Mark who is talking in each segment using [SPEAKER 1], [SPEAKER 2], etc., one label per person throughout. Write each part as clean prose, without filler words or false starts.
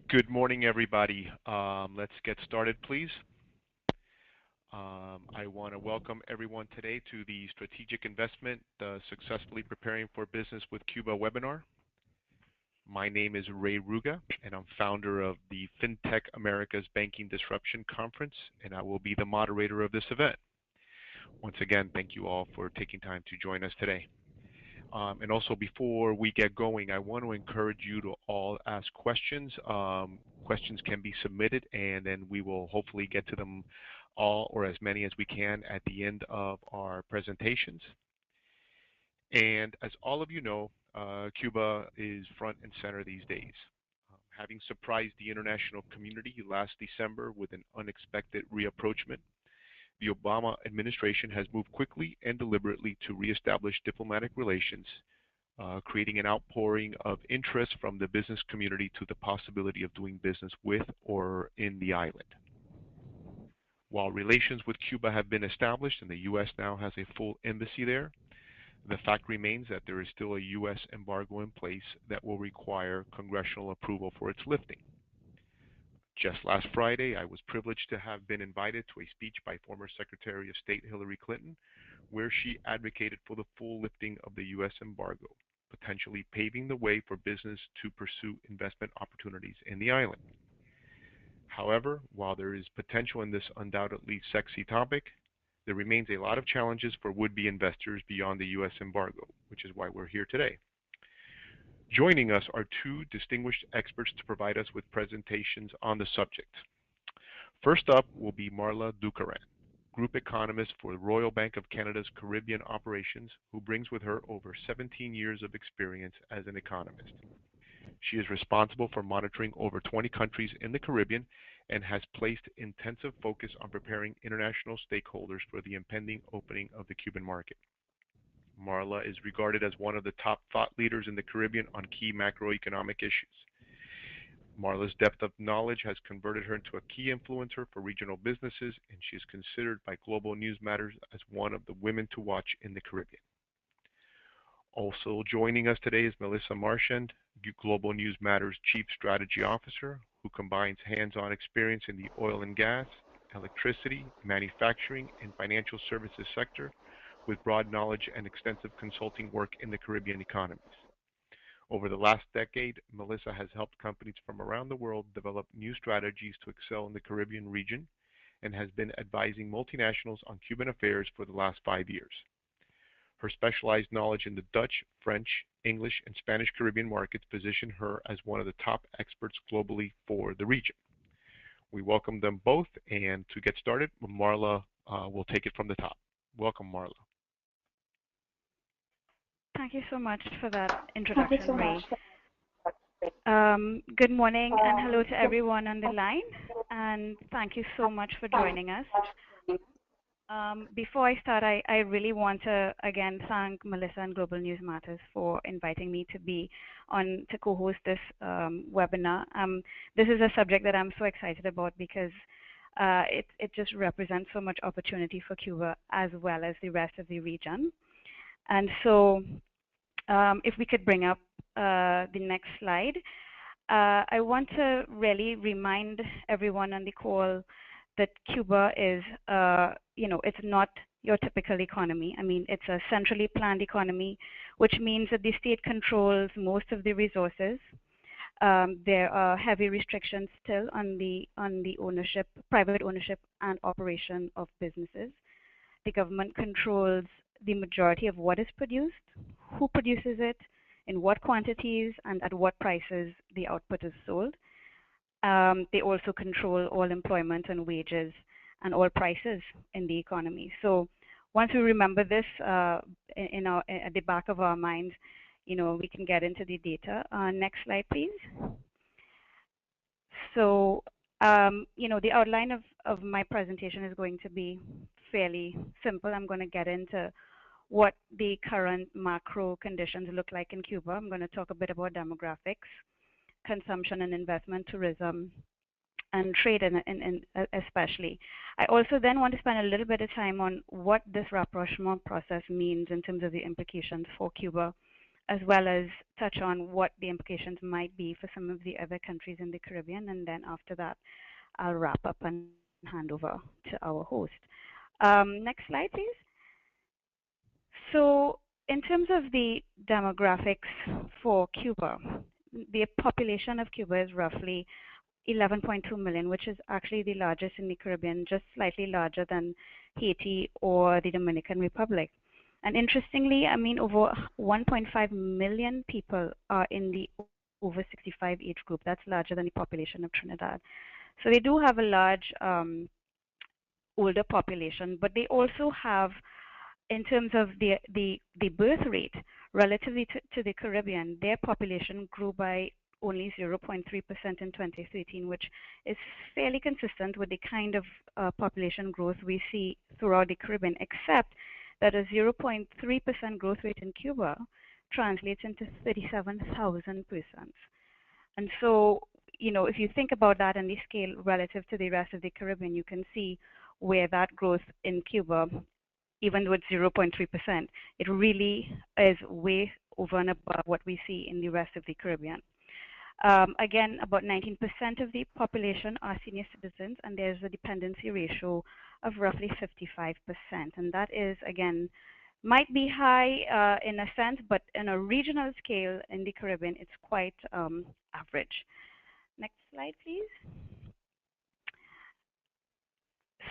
[SPEAKER 1] Good morning, everybody. Let's get started, please. I want to welcome everyone today to the Strategic Investment Successfully Preparing for Business with Cuba webinar. My name is Ray Ruga, and I'm founder of the FinTech America's Banking Disruption Conference, and I will be the moderator of this event. Once again, thank you all for taking time to join us today. And also, before we get going, I want to encourage you to all ask questions. Questions can be submitted, and then we will hopefully get to them all, or as many as we can, at the end of our presentations. And as all of you know, Cuba is front and center these days. Having surprised the international community last December with an unexpected rapprochement, the Obama administration has moved quickly and deliberately to reestablish diplomatic relations, creating an outpouring of interest from the business community to the possibility of doing business with or in the island. While relations with Cuba have been established and the U.S. now has a full embassy there, the fact remains that there is still a U.S. embargo in place that will require congressional approval for its lifting. Just last Friday, I was privileged to have been invited to a speech by former Secretary of State Hillary Clinton, where she advocated for the full lifting of the U.S. embargo, potentially paving the way for business to pursue investment opportunities in the island. However, while there is potential in this undoubtedly sexy topic, there remains a lot of challenges for would-be investors beyond the U.S. embargo, which is why we're here today. Joining us are two distinguished experts to provide us with presentations on the subject. First up will be Marla Dukharan, Group Economist for the Royal Bank of Canada's Caribbean operations, who brings with her over 17 years of experience as an economist. She is responsible for monitoring over 20 countries in the Caribbean and has placed intensive focus on preparing international stakeholders for the impending opening of the Cuban market. Marla is regarded as one of the top thought leaders in the Caribbean on key macroeconomic issues. Marla's depth of knowledge has converted her into a key influencer for regional businesses, and she is considered by Global News Matters as one of the women to watch in the Caribbean. Also joining us today is Melissa Marchand, Global News Matters Chief Strategy Officer, who combines hands-on experience in the oil and gas, electricity, manufacturing, and financial services sector, with broad knowledge and extensive consulting work in the Caribbean economies. Over the last decade, Melissa has helped companies from around the world develop new strategies to excel in the Caribbean region and has been advising multinationals on Cuban affairs for the last 5 years. Her specialized knowledge in the Dutch, French, English, and Spanish Caribbean markets position her as one of the top experts globally for the region. We welcome them both, and to get started, Marla will take it from the top. Welcome, Marla.
[SPEAKER 2] Thank you so much for that introduction, Ray. Good morning and hello to everyone on the line, and thank you so much for joining us. Before I start, I really want to again thank Melissa and Global News Matters for inviting me to co-host this webinar. This is a subject that I'm so excited about because it just represents so much opportunity for Cuba as well as the rest of the region. And so if we could bring up the next slide, I want to really remind everyone on the call that Cuba is, it's not your typical economy. I mean, it's a centrally planned economy, which means that the state controls most of the resources. There are heavy restrictions still on the ownership, private ownership and operation of businesses. The government controls the majority of what is produced, who produces it, in what quantities, and at what prices the output is sold. They also control all employment and wages and all prices in the economy. So once we remember this at the back of our minds, we can get into the data. Next slide, please. So, the outline of my presentation is going to be fairly simple. I'm going to get into what the current macro conditions look like in Cuba. I'm going to talk a bit about demographics, consumption and investment, tourism, and trade, and especially. I also then want to spend a little bit of time on what this rapprochement process means in terms of the implications for Cuba as well as touch on what the implications might be for some of the other countries in the Caribbean. And then after that, I'll wrap up and hand over to our host. Next slide, please. So, in terms of the demographics for Cuba, the population of Cuba is roughly 11.2 million, which is actually the largest in the Caribbean, just slightly larger than Haiti or the Dominican Republic. And interestingly, I mean, over 1.5 million people are in the over 65 age group. That's larger than the population of Trinidad. So they do have a large older population, but they also have, in terms of the birth rate relatively to the Caribbean, their population grew by only 0.3% in 2013, which is fairly consistent with the kind of population growth we see throughout the Caribbean, except that a 0.3% growth rate in Cuba translates into 37,000 persons. And so, if you think about that on the scale relative to the rest of the Caribbean, you can see where that growth in Cuba, even though it's 0.3%, it really is way over and above what we see in the rest of the Caribbean. Again, about 19% of the population are senior citizens, and there's a dependency ratio of roughly 55%. And that is, again, might be high in a sense, but in a regional scale in the Caribbean, it's quite average. Next slide, please.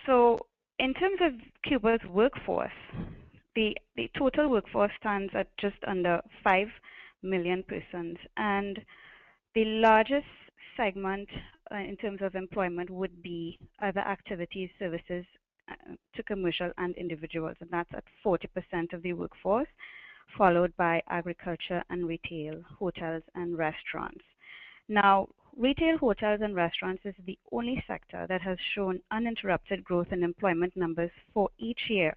[SPEAKER 2] So, in terms of Cuba's workforce, the total workforce stands at just under 5 million persons, and the largest segment in terms of employment would be other activities, services to commercial and individuals, and that's at 40% of the workforce, followed by agriculture and retail, hotels and restaurants. Now, retail, hotels and restaurants is the only sector that has shown uninterrupted growth in employment numbers for each year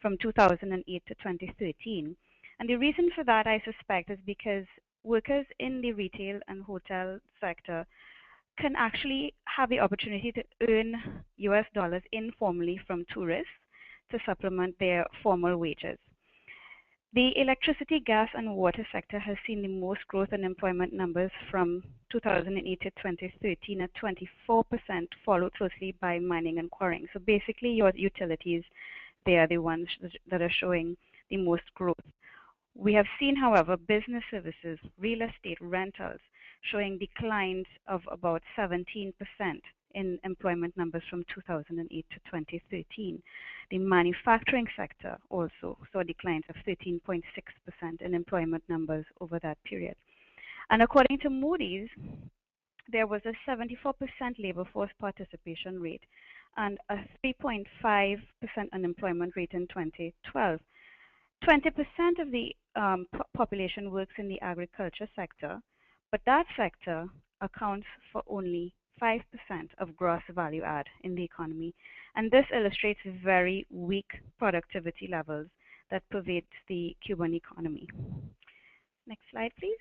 [SPEAKER 2] from 2008 to 2013. And the reason for that, I suspect, is because workers in the retail and hotel sector can actually have the opportunity to earn US dollars informally from tourists to supplement their formal wages. The electricity, gas, and water sector has seen the most growth in employment numbers from 2008 to 2013 at 24%, followed closely by mining and quarrying. So basically, your utilities, they are the ones that are showing the most growth. We have seen, however, business services, real estate, rentals showing declines of about 17% in employment numbers from 2008 to 2013. The manufacturing sector also saw declines of 13.6% in employment numbers over that period. And according to Moody's, there was a 74% labor force participation rate and a 3.5% unemployment rate in 2012. 20% of the population works in the agriculture sector, but that sector accounts for only 5% of gross value add in the economy. And this illustrates very weak productivity levels that pervade the Cuban economy. Next slide, please.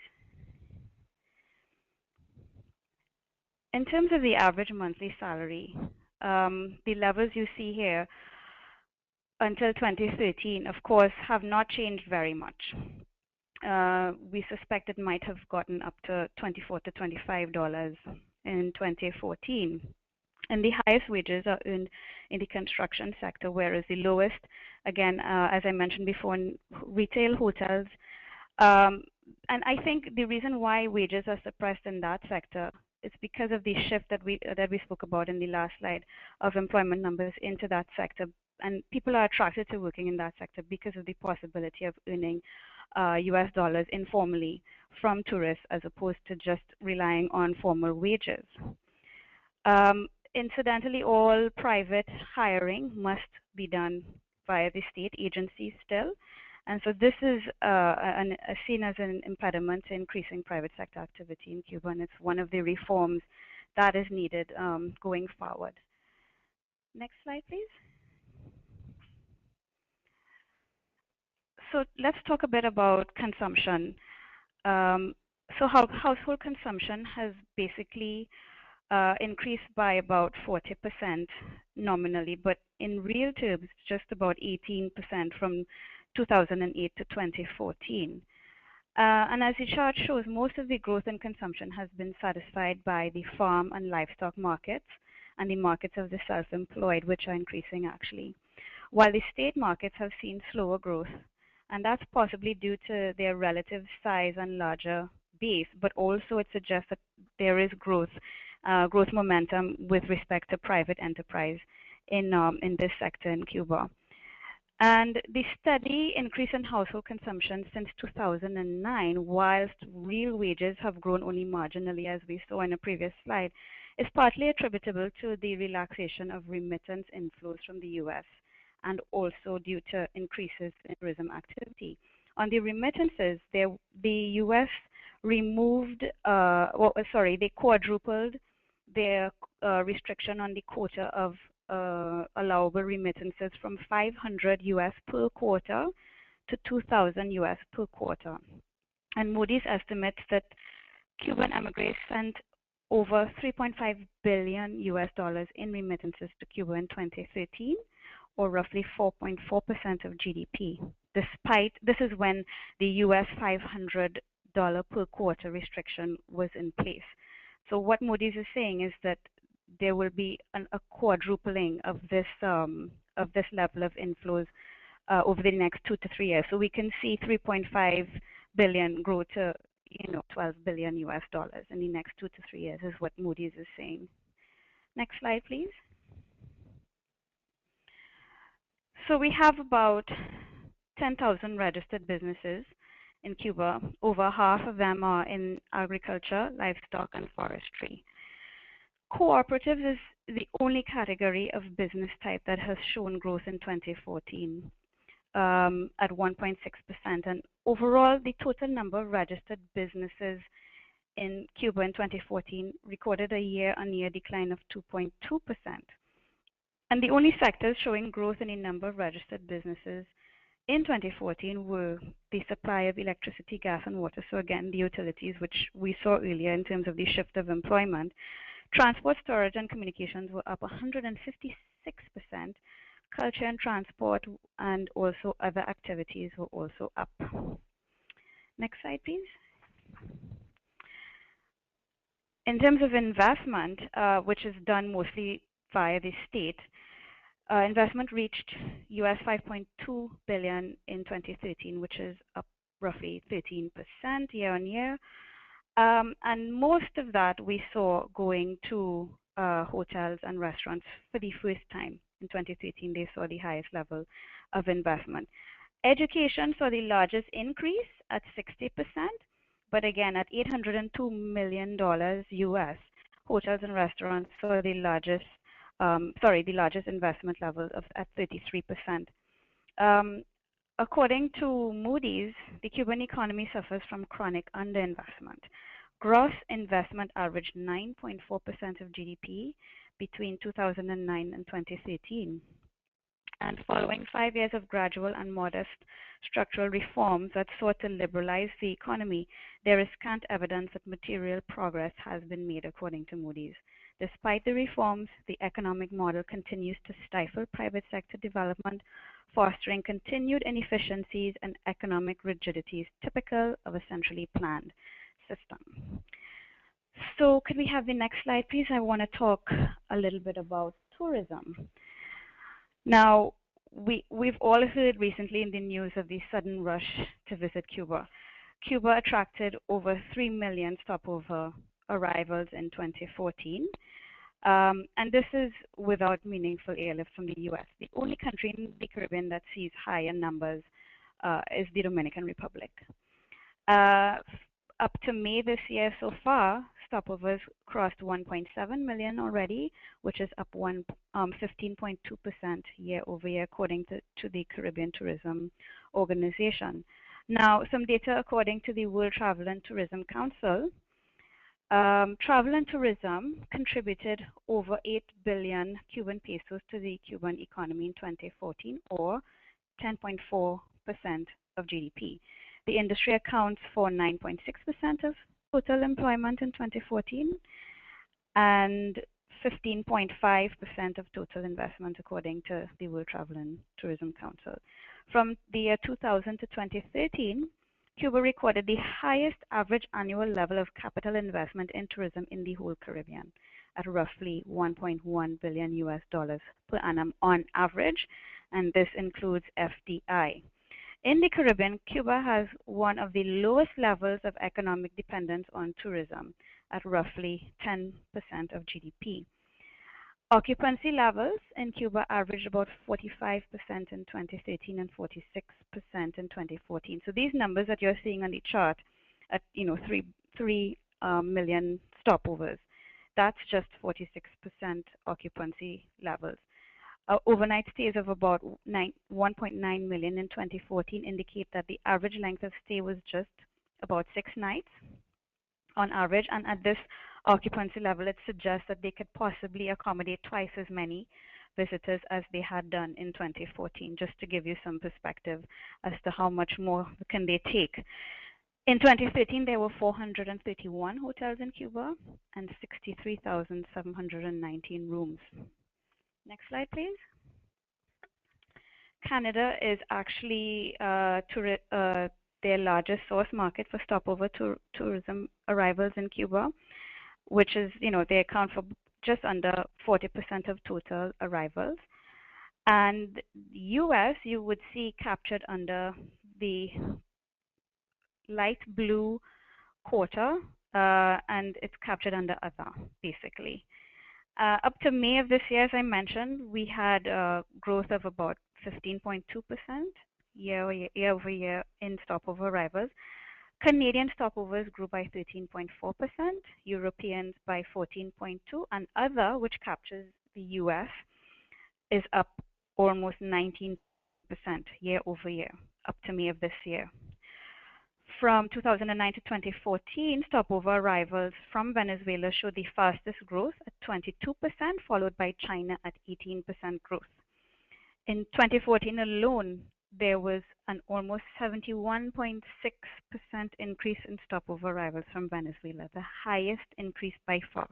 [SPEAKER 2] In terms of the average monthly salary, the levels you see here until 2013, of course, have not changed very much. We suspect it might have gotten up to $24 to $25 in 2014. And the highest wages are earned in the construction sector, whereas the lowest, again, as I mentioned before, in retail, hotels. And I think the reason why wages are suppressed in that sector is because of the shift that we spoke about in the last slide of employment numbers into that sector. And people are attracted to working in that sector because of the possibility of earning US dollars informally from tourists as opposed to just relying on formal wages. Incidentally, all private hiring must be done via the state agencies still. And so this is seen as an impediment to increasing private sector activity in Cuba, and it's one of the reforms that is needed going forward. Next slide, please. So let's talk a bit about consumption. So household consumption has basically increased by about 40% nominally, but in real terms, just about 18% from 2008 to 2014. And as the chart shows, most of the growth in consumption has been satisfied by the farm and livestock markets and the markets of the self-employed, which are increasing actually, while the state markets have seen slower growth. And that's possibly due to their relative size and larger base, but also it suggests that there is growth momentum with respect to private enterprise in this sector in Cuba. And the steady increase in household consumption since 2009, whilst real wages have grown only marginally, as we saw in a previous slide, is partly attributable to the relaxation of remittance inflows from the US and also due to increases in tourism activity. On the remittances, the US they quadrupled their restriction on the quota of allowable remittances from 500 US per quarter to 2,000 US per quarter. And Moody's estimates that Cuban emigres sent over 3.5 billion US dollars in remittances to Cuba in 2013, or roughly 4.4% of GDP. Despite this is when the US $500 per quarter restriction was in place. So what Moody's is saying is that there will be a quadrupling of this level of inflows over the next 2 to 3 years. So we can see 3.5 billion grow to 12 billion US dollars in the next 2 to 3 years is what Moody's is saying. Next slide, please. So we have about 10,000 registered businesses in Cuba. Over half of them are in agriculture, livestock, and forestry. Cooperatives is the only category of business type that has shown growth in 2014 at 1.6%. And overall, the total number of registered businesses in Cuba in 2014 recorded a year-on-year decline of 2.2%. And the only sectors showing growth in the number of registered businesses in 2014 were the supply of electricity, gas, and water. So again, the utilities, which we saw earlier in terms of the shift of employment. Transport, storage, and communications were up 156%. Culture and transport and also other activities were also up. Next slide, please. In terms of investment, which is done mostly via the state, investment reached US 5.2 billion in 2013, which is up roughly 13% year on year. And most of that we saw going to hotels and restaurants for the first time. In 2013, they saw the highest level of investment. Education saw the largest increase at 60%, but again at $802 million US. Hotels and restaurants saw the largest investment level at 33%. According to Moody's, the Cuban economy suffers from chronic underinvestment. Gross investment averaged 9.4% of GDP between 2009 and 2013. And following 5 years of gradual and modest structural reforms that sought to liberalize the economy, there is scant evidence that material progress has been made, according to Moody's. Despite the reforms, the economic model continues to stifle private sector development, fostering continued inefficiencies and economic rigidities typical of a centrally planned system. So could we have the next slide, please? I want to talk a little bit about tourism. Now, we've all heard recently in the news of the sudden rush to visit Cuba. Cuba attracted over 3 million stopover arrivals in 2014. And this is without meaningful airlift from the US. The only country in the Caribbean that sees higher numbers is the Dominican Republic. Up to May this year so far, stopovers crossed 1.7 million already, which is up 15.2% year over year, according to the Caribbean Tourism Organization. Now, some data according to the World Travel and Tourism Council. Travel and tourism contributed over 8 billion Cuban pesos to the Cuban economy in 2014, or 10.4% of GDP. The industry accounts for 9.6% of total employment in 2014 and 15.5% of total investment, according to the World Travel and Tourism Council. From the year 2000 to 2013, Cuba recorded the highest average annual level of capital investment in tourism in the whole Caribbean at roughly 1.1 billion US dollars per annum on average, and this includes FDI. In the Caribbean, Cuba has one of the lowest levels of economic dependence on tourism at roughly 10% of GDP. Occupancy levels in Cuba averaged about 45% in 2013 and 46% in 2014. So these numbers that you're seeing on the chart at 3 million stopovers, that's just 46% occupancy levels. Overnight stays of about 1.9 million in 2014 indicate that the average length of stay was just about 6 nights on average, and at this occupancy level, it suggests that they could possibly accommodate twice as many visitors as they had done in 2014, just to give you some perspective as to how much more can they take. In 2013, there were 431 hotels in Cuba and 63,719 rooms. Next slide, please. Canada is actually their largest source market for stopover tourism arrivals in Cuba, which is, they account for just under 40% of total arrivals. And US, you would see captured under the light blue quarter, and it's captured under other, basically. Up to May of this year, as I mentioned, we had a growth of about 15.2% year over year in stopover arrivals. Canadian stopovers grew by 13.4%, Europeans by 14.2%, and other, which captures the US, is up almost 19% year over year, up to May of this year. From 2009 to 2014, stopover arrivals from Venezuela showed the fastest growth at 22%, followed by China at 18% growth. In 2014 alone, there was an almost 71.6% increase in stopover arrivals from Venezuela, the highest increase by far,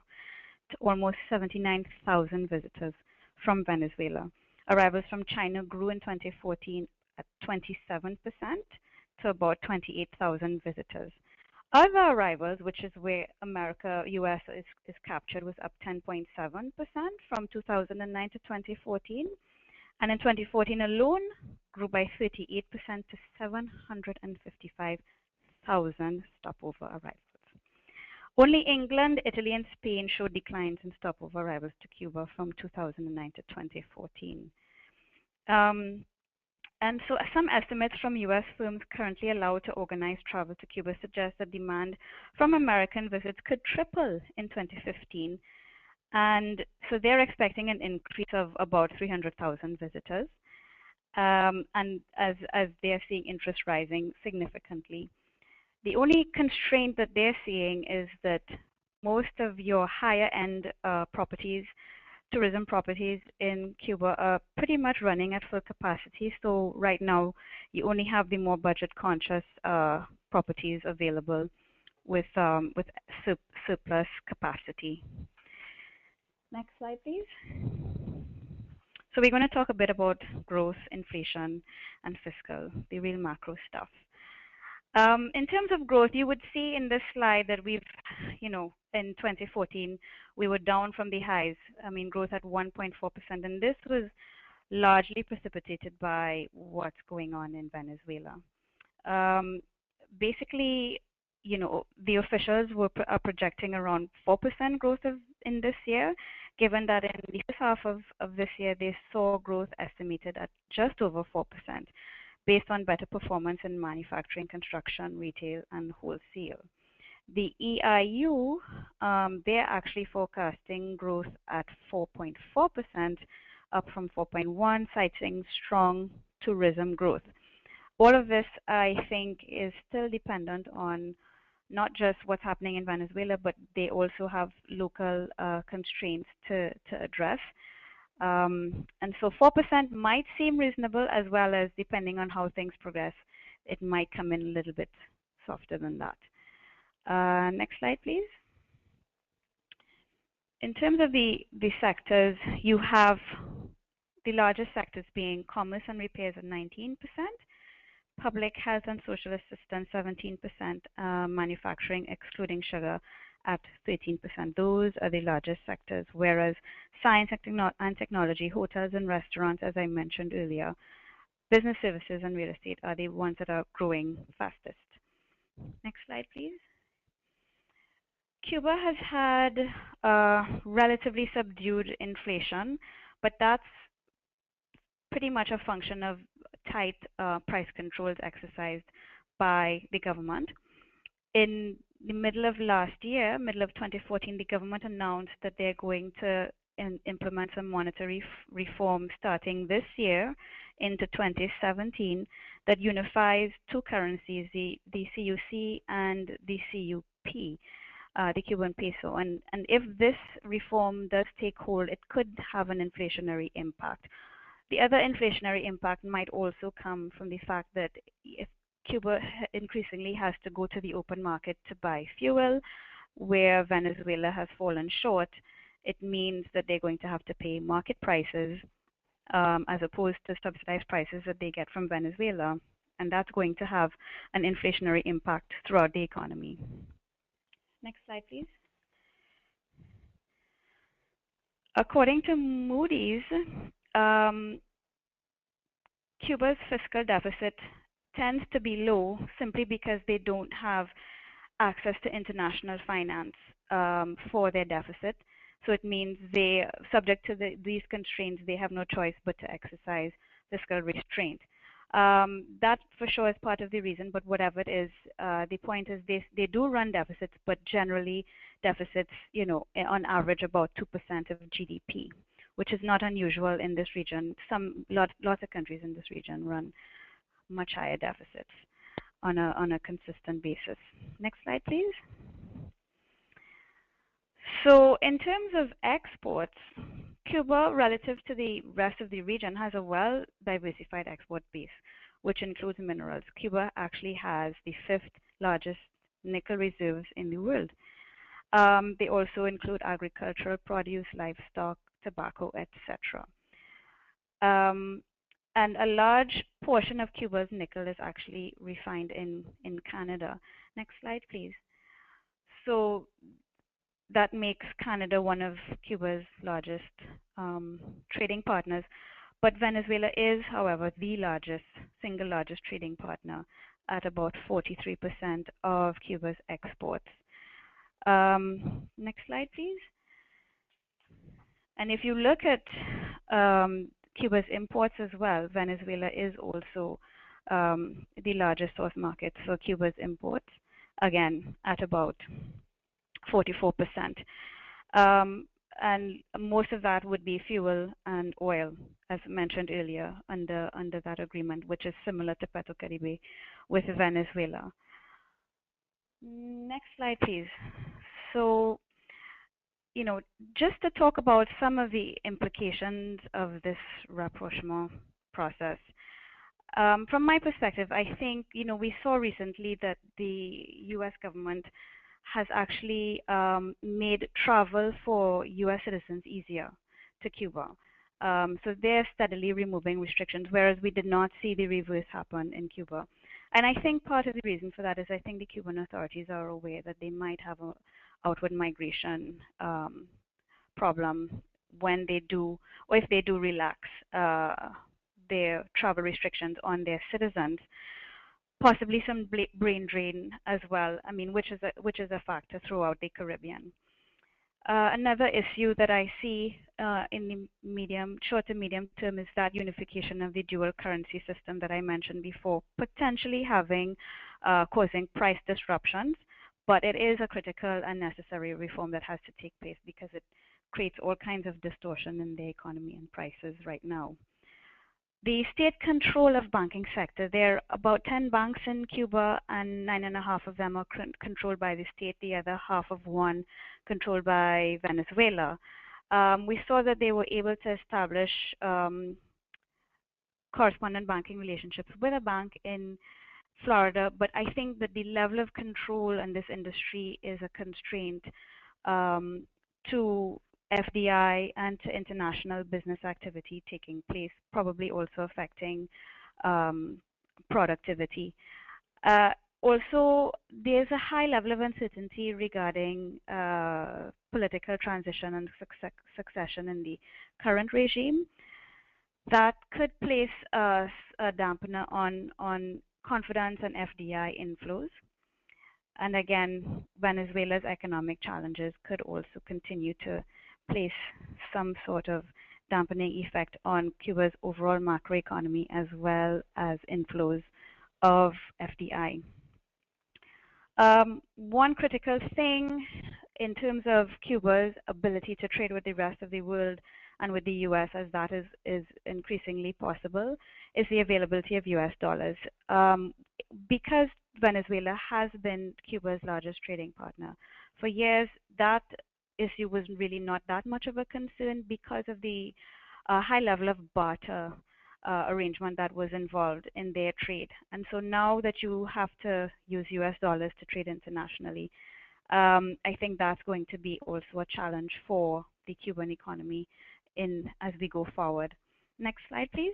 [SPEAKER 2] to almost 79,000 visitors from Venezuela. Arrivals from China grew in 2014 at 27% to about 28,000 visitors. Other arrivals, which is where US is captured, was up 10.7% from 2009 to 2014. And in 2014 alone, grew by 38% to 755,000 stopover arrivals. Only England, Italy, and Spain showed declines in stopover arrivals to Cuba from 2009 to 2014. And so some estimates from US firms currently allowed to organize travel to Cuba suggest that demand from American visits could triple in 2015. And so they're expecting an increase of about 300,000 visitors. And as they're seeing interest rising significantly. The only constraint that they're seeing is that most of your higher end properties, tourism properties in Cuba, are pretty much running at full capacity. So right now, you only have the more budget conscious properties available with surplus capacity. Next slide, please. So we're going to talk a bit about growth, inflation, and fiscal, the real macro stuff. In terms of growth, you would see in this slide that we've, in 2014, we were down from the highs. I mean, growth at 1.4%, and this was largely precipitated by what's going on in Venezuela. Basically, the officials are projecting around 4% growth in this year, given that in the first half of this year, they saw growth estimated at just over 4%. Based on better performance in manufacturing, construction, retail, and wholesale. The EIU, they're actually forecasting growth at 4.4%, up from 4.1%, citing strong tourism growth. All of this, I think, is still dependent on not just what's happening in Venezuela, but they also have local constraints to address. And so 4% might seem reasonable, as well as depending on how things progress, it might come in a little bit softer than that. Next slide, please. In terms of the sectors, you have the largest sectors being commerce and repairs at 19%, public health and social assistance 17%, manufacturing excluding sugar at 13%. Those are the largest sectors, whereas science and technology, hotels and restaurants, as I mentioned earlier, business services and real estate are the ones that are growing fastest. Next slide, please. Cuba has had relatively subdued inflation, but that's pretty much a function of tight price controls exercised by the government. In the middle of last year, middle of 2014, the government announced that they're going to implement some monetary reform starting this year into 2017 that unifies two currencies, the CUC and the CUP, the Cuban peso. And if this reform does take hold, it could have an inflationary impact. The other inflationary impact might also come from the fact that if Cuba increasingly has to go to the open market to buy fuel, where Venezuela has fallen short, it means that they're going to have to pay market prices as opposed to subsidized prices that they get from Venezuela. And that's going to have an inflationary impact throughout the economy. Next slide, please. According to Moody's, Cuba's fiscal deficit tends to be low simply because they don't have access to international finance for their deficit. So it means they, subject to these constraints, they have no choice but to exercise fiscal restraint. That for sure is part of the reason, but whatever it is, the point is they do run deficits, but generally deficits, on average about 2% of GDP, which is not unusual in this region. Lots of countries in this region run much higher deficits on a consistent basis. Next slide, please. So in terms of exports, Cuba, relative to the rest of the region, has a well-diversified export base, which includes minerals. Cuba actually has the 5th largest nickel reserves in the world. They also include agricultural produce, livestock, tobacco, etc. And a large portion of Cuba's nickel is actually refined in Canada. Next slide, please. So that makes Canada one of Cuba's largest trading partners. But Venezuela is, however, the single largest trading partner at about 43% of Cuba's exports. Next slide, please. And if you look at Cuba's imports as well, Venezuela is also the largest source market for Cuba's imports, again, at about 44%. And most of that would be fuel and oil, as mentioned earlier, under that agreement, which is similar to Petrocaribe with Venezuela. Next slide, please. So, just to talk about some of the implications of this rapprochement process. From my perspective, I think, we saw recently that the U.S. government has actually made travel for U.S. citizens easier to Cuba. So they're steadily removing restrictions, whereas we did not see the reverse happen in Cuba. And I think part of the reason for that is I think the Cuban authorities are aware that they might have an outward migration problem when they do, or if they do relax their travel restrictions on their citizens. Possibly some brain drain as well. I mean, which is a factor throughout the Caribbean. Another issue that I see in the short to medium term is that unification of the dual currency system that I mentioned before, potentially causing price disruptions. But it is a critical and necessary reform that has to take place because it creates all kinds of distortion in the economy and prices right now. The state control of banking sector, there are about 10 banks in Cuba and 9.5 of them are controlled by the state, the other half of one controlled by Venezuela. We saw that they were able to establish correspondent banking relationships with a bank in Florida, but I think that the level of control in this industry is a constraint to FDI and to international business activity taking place, probably also affecting productivity. Uh, Also, there's a high level of uncertainty regarding political transition and succession in the current regime that could place a dampener on confidence and FDI inflows. And again, Venezuela's economic challenges could also continue to place some sort of dampening effect on Cuba's overall macroeconomy as well as inflows of FDI. One critical thing in terms of Cuba's ability to trade with the rest of the world and with the US, as that is increasingly possible, is the availability of US dollars. Because Venezuela has been Cuba's largest trading partner for years, that issue was really not that much of a concern because of the high level of barter arrangement that was involved in their trade. And so now that you have to use US dollars to trade internationally, I think that's going to be also a challenge for the Cuban economy as we go forward. Next slide, please.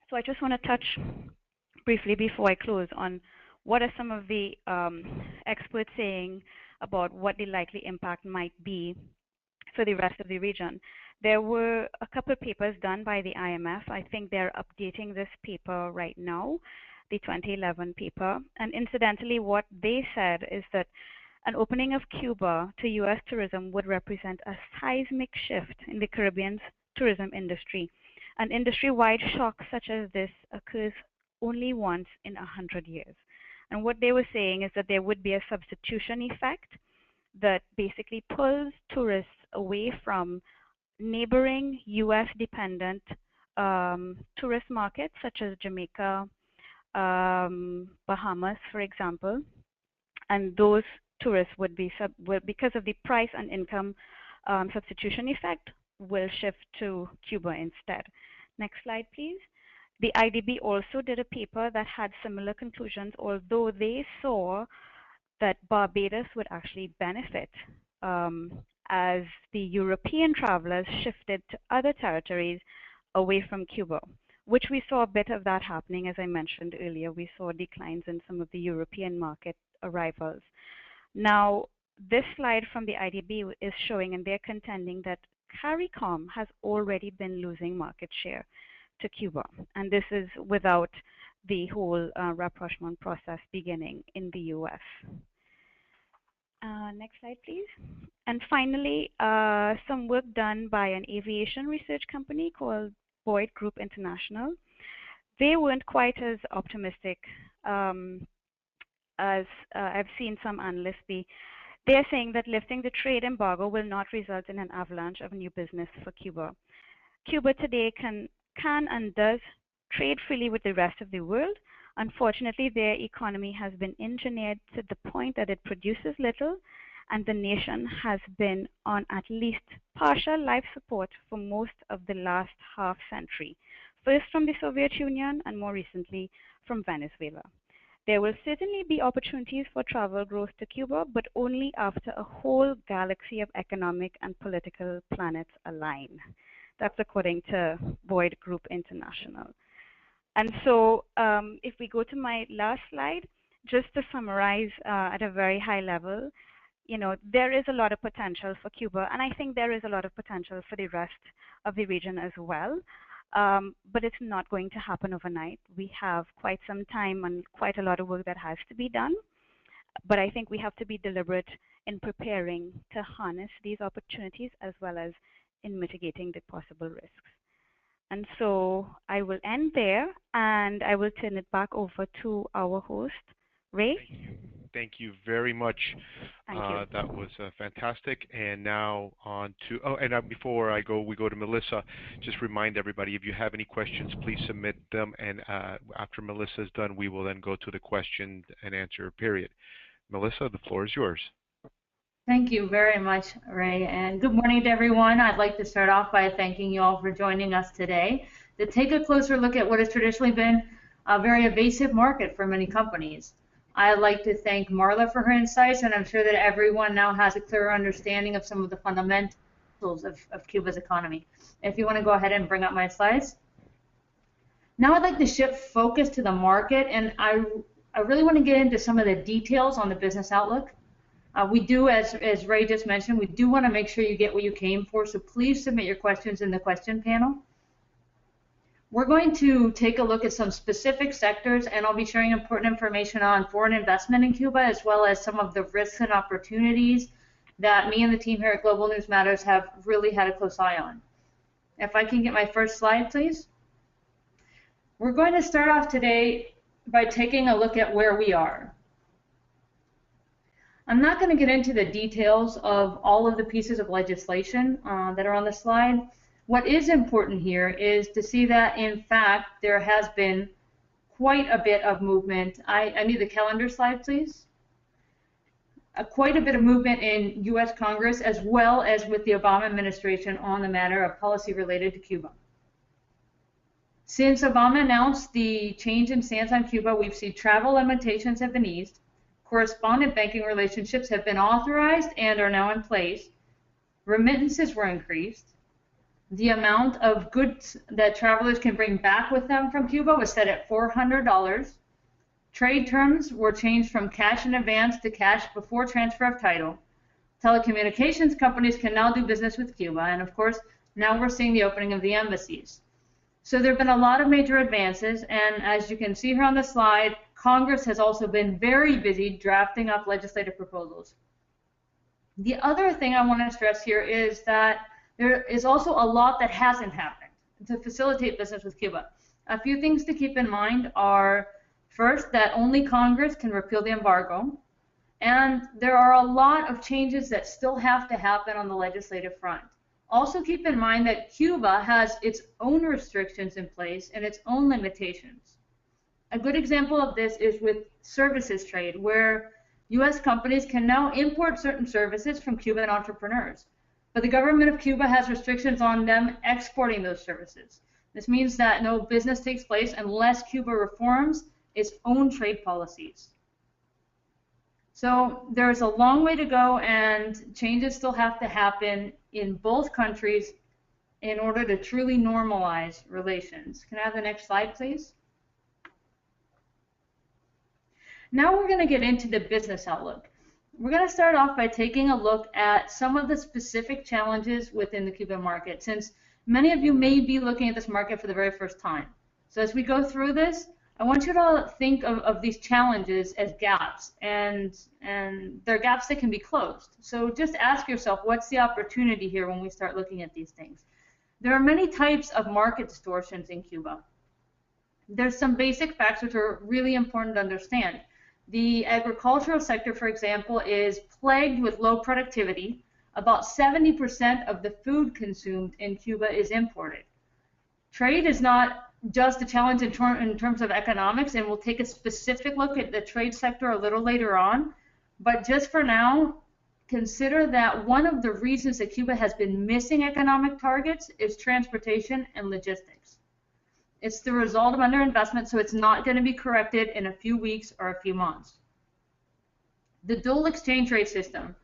[SPEAKER 2] So I just want to touch briefly before I close on what are some of the experts saying about what the likely impact might be for the rest of the region. There were a couple of papers done by the IMF. I think they're updating this paper right now, the 2011 paper. And incidentally, what they said is that an opening of Cuba to US tourism would represent a seismic shift in the Caribbean's tourism industry. An industry-wide shock such as this occurs only once in 100 years. And what they were saying is that there would be a substitution effect that basically pulls tourists away from neighboring US-dependent tourist markets such as Jamaica, Bahamas, for example, and those tourists would be, because of the price and income substitution effect, will shift to Cuba instead. Next slide, please. The IDB also did a paper that had similar conclusions, although they saw that Barbados would actually benefit as the European travelers shifted to other territories away from Cuba, which we saw a bit of that happening. As I mentioned earlier, we saw declines in some of the European market arrivals. Now, this slide from the IDB is showing, and they're contending that CARICOM has already been losing market share to Cuba, and this is without the whole rapprochement process beginning in the US. Next slide, please. And finally, some work done by an aviation research company called Boyd Group International. They weren't quite as optimistic as I've seen some analysts be. They're saying that lifting the trade embargo will not result in an avalanche of new business for Cuba. Cuba today can and does trade freely with the rest of the world. Unfortunately, their economy has been engineered to the point that it produces little, and the nation has been on at least partial life support for most of the last half century, first from the Soviet Union and more recently from Venezuela. There will certainly be opportunities for travel growth to Cuba, but only after a whole galaxy of economic and political planets align. That's according to Boyd Group International. And so if we go to my last slide, just to summarize at a very high level, there is a lot of potential for Cuba, and I think there is a lot of potential for the rest of the region as well. But it's not going to happen overnight. We have quite some time and quite a lot of work that has to be done. But I think we have to be deliberate in preparing to harness these opportunities as well as in mitigating the possible risks. And so I will end there, and I will turn it back over to our host, Ray.
[SPEAKER 1] Thank you very much.
[SPEAKER 2] Thank you.
[SPEAKER 1] That was fantastic. And now on to, before we go to Melissa, just remind everybody, if you have any questions, please submit them. And after Melissa's done, we will then go to the question and answer period. Melissa, the floor is yours.
[SPEAKER 3] Thank you very much, Ray, and good morning to everyone. I'd like to start off by thanking you all for joining us today to take a closer look at what has traditionally been a very evasive market for many companies. I'd like to thank Marla for her insights, and I'm sure that everyone now has a clearer understanding of some of the fundamentals fundamentals of Cuba's economy. If you want to go ahead and bring up my slides. Now I'd like to shift focus to the market, and I really want to get into some of the details on the business outlook. We do, as Ray just mentioned, we do want to make sure you get what you came for, so please submit your questions in the question panel. We're going to take a look at some specific sectors, and I'll be sharing important information on foreign investment in Cuba, as well as some of the risks and opportunities that me and the team here at Global News Matters have really had a close eye on. If I can get my first slide, please. We're going to start off today by taking a look at where we are. I'm not going to get into the details of all of the pieces of legislation that are on the slide. What is important here is to see that, in fact, there has been quite a bit of movement. I need the calendar slide, please. Quite a bit of movement in U.S. Congress, as well as with the Obama administration on the matter of policy related to Cuba. Since Obama announced the change in stance on Cuba, we've seen travel limitations have been eased, correspondent banking relationships have been authorized and are now in place, remittances were increased, the amount of goods that travelers can bring back with them from Cuba was set at $400, trade terms were changed from cash in advance to cash before transfer of title, telecommunications companies can now do business with Cuba, and of course, now we're seeing the opening of the embassies. So there have been a lot of major advances, and as you can see here on the slide, Congress has also been very busy drafting up legislative proposals. The other thing I want to stress here is that there is also a lot that hasn't happened to facilitate business with Cuba. A few things to keep in mind are, first, that only Congress can repeal the embargo, and there are a lot of changes that still have to happen on the legislative front. Also keep in mind that Cuba has its own restrictions in place and its own limitations. A good example of this is with services trade, where U.S. companies can now import certain services from Cuban entrepreneurs, but the government of Cuba has restrictions on them exporting those services. This means that no business takes place unless Cuba reforms its own trade policies. So there's a long way to go, and changes still have to happen in both countries in order to truly normalize relations. Can I have the next slide, please? Now we're going to get into the business outlook. We're going to start off by taking a look at some of the specific challenges within the Cuban market, since many of you may be looking at this market for the very first time. So as we go through this, I want you to think of these challenges as gaps, and they're gaps that can be closed. So just ask yourself, what's the opportunity here when we start looking at these things? There are many types of market distortions in Cuba. There's some basic facts which are really important to understand. The agricultural sector, for example, is plagued with low productivity. About 70% of the food consumed in Cuba is imported. Trade is not just a challenge in terms of economics, and we'll take a specific look at the trade sector a little later on. But just for now, consider that one of the reasons that Cuba has been missing economic targets is transportation and logistics. It's the result of underinvestment, so it's not going to be corrected in a few weeks or a few months. The dual exchange rate system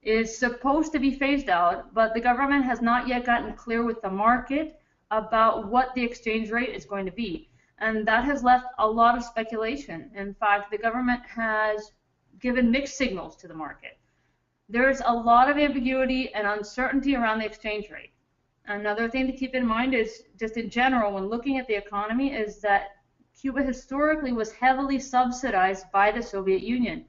[SPEAKER 3] is supposed to be phased out, but the government has not yet gotten clear with the market about what the exchange rate is going to be. And that has left a lot of speculation. In fact, the government has given mixed signals to the market. There's a lot of ambiguity and uncertainty around the exchange rate. Another thing to keep in mind is, just in general, when looking at the economy, is that Cuba historically was heavily subsidized by the Soviet Union.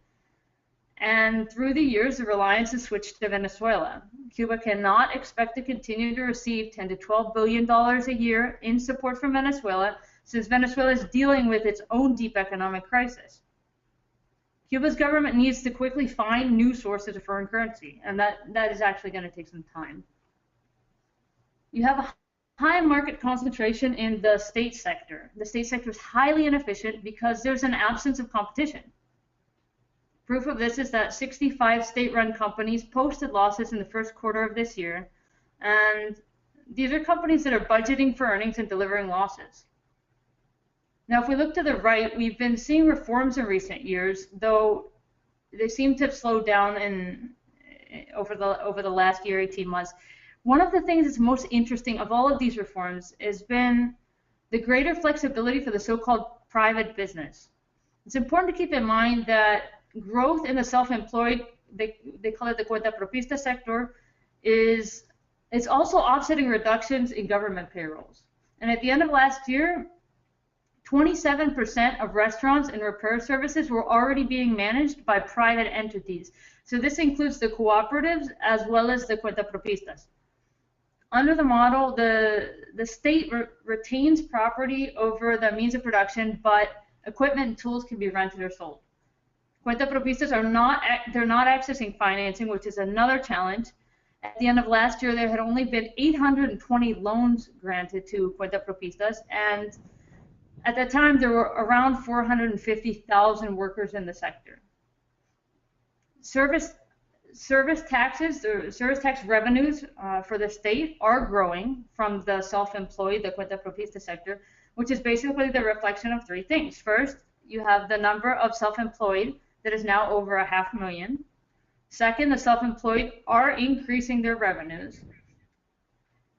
[SPEAKER 3] And through the years, the reliance has switched to Venezuela. Cuba cannot expect to continue to receive $10 to $12 billion a year in support from Venezuela, since Venezuela is dealing with its own deep economic crisis. Cuba's government needs to quickly find new sources of foreign currency, and that is actually going to take some time. You have a high market concentration in the state sector. The state sector is highly inefficient because there's an absence of competition. Proof of this is that 65 state-run companies posted losses in the first quarter of this year, and these are companies that are budgeting for earnings and delivering losses. Now, if we look to the right, we've been seeing reforms in recent years, though they seem to have slowed down over the last year, 18 months. One of the things that's most interesting of all of these reforms has been the greater flexibility for the so-called private business. It's important to keep in mind that growth in the self-employed, they call it the cuentapropista sector, is also offsetting reductions in government payrolls. And at the end of last year, 27% of restaurants and repair services were already being managed by private entities. So this includes the cooperatives as well as the cuentapropistas. Under the model, the state retains property over the means of production, but equipment and tools can be rented or sold. Cuentapropistas they're not accessing financing, which is another challenge. At the end of last year, there had only been 820 loans granted to cuentapropistas, and at that time, there were around 450,000 workers in the sector. Service taxes, or service tax revenues for the state are growing from the self-employed, the cuentapropista sector, which is basically the reflection of three things. First, you have the number of self-employed that is now over 500,000. Second, the self-employed are increasing their revenues.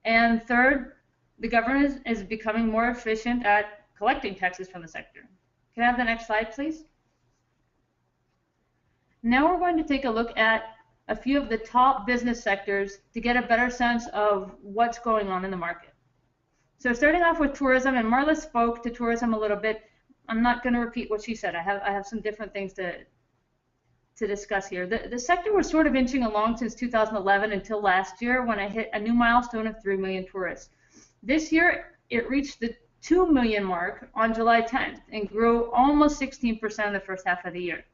[SPEAKER 3] And third, the government is becoming more efficient at collecting taxes from the sector. Can I have the next slide, please? Now we're going to take a look at a few of the top business sectors to get a better sense of what's going on in the market. So starting off with tourism, and Marla spoke to tourism a little bit. I'm not going to repeat what she said. I have some different things to discuss here. The sector was sort of inching along since 2011 until last year when it hit a new milestone of 3 million tourists. This year, it reached the 2 million mark on July 10th and grew almost 16% in the first half of the year.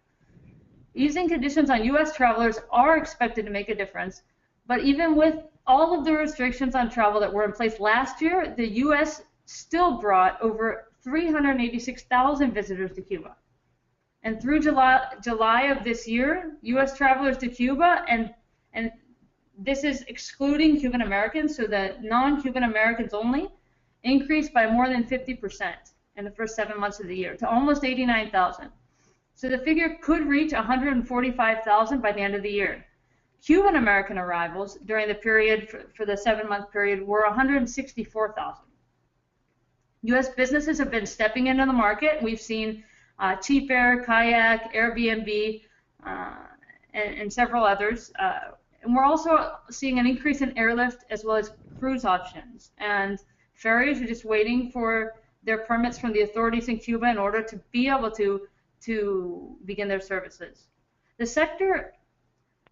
[SPEAKER 3] Easing conditions on U.S. travelers are expected to make a difference, but even with all of the restrictions on travel that were in place last year, the U.S. still brought over 386,000 visitors to Cuba. And through July of this year, U.S. travelers to Cuba, and this is excluding Cuban Americans, so the non-Cuban Americans only, increased by more than 50% in the first 7 months of the year to almost 89,000. So the figure could reach 145,000 by the end of the year. Cuban American arrivals during the period for the 7-month period were 164,000. U.S. businesses have been stepping into the market. We've seen Cheap Air, Kayak, Airbnb, and several others. And we're also seeing an increase in airlift as well as cruise options. And ferries are just waiting for their permits from the authorities in Cuba in order to be able to begin their services. The sector,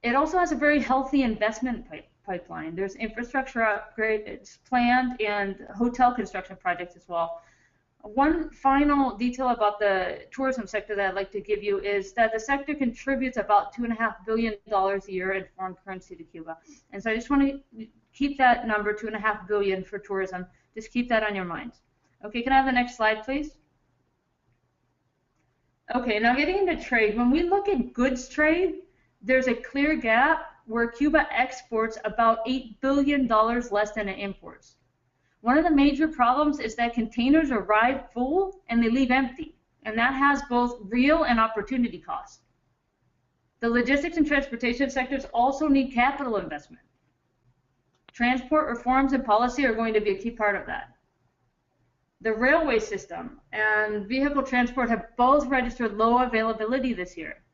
[SPEAKER 3] it also has a very healthy investment pipeline. There's infrastructure upgrades planned and hotel construction projects as well. One final detail about the tourism sector that I'd like to give you is that the sector contributes about $2.5 billion a year in foreign currency to Cuba. And so I just want to keep that number, $2.5 billion for tourism. Just keep that on your mind. Okay, can I have the next slide, please? Okay, now getting into trade. When we look at goods trade, there's a clear gap where Cuba exports about $8 billion less than it imports. One of the major problems is that containers arrive full and they leave empty, and that has both real and opportunity costs. The logistics and transportation sectors also need capital investment. Transport reforms and policy are going to be a key part of that. The railway system and vehicle transport have both registered low availability this year.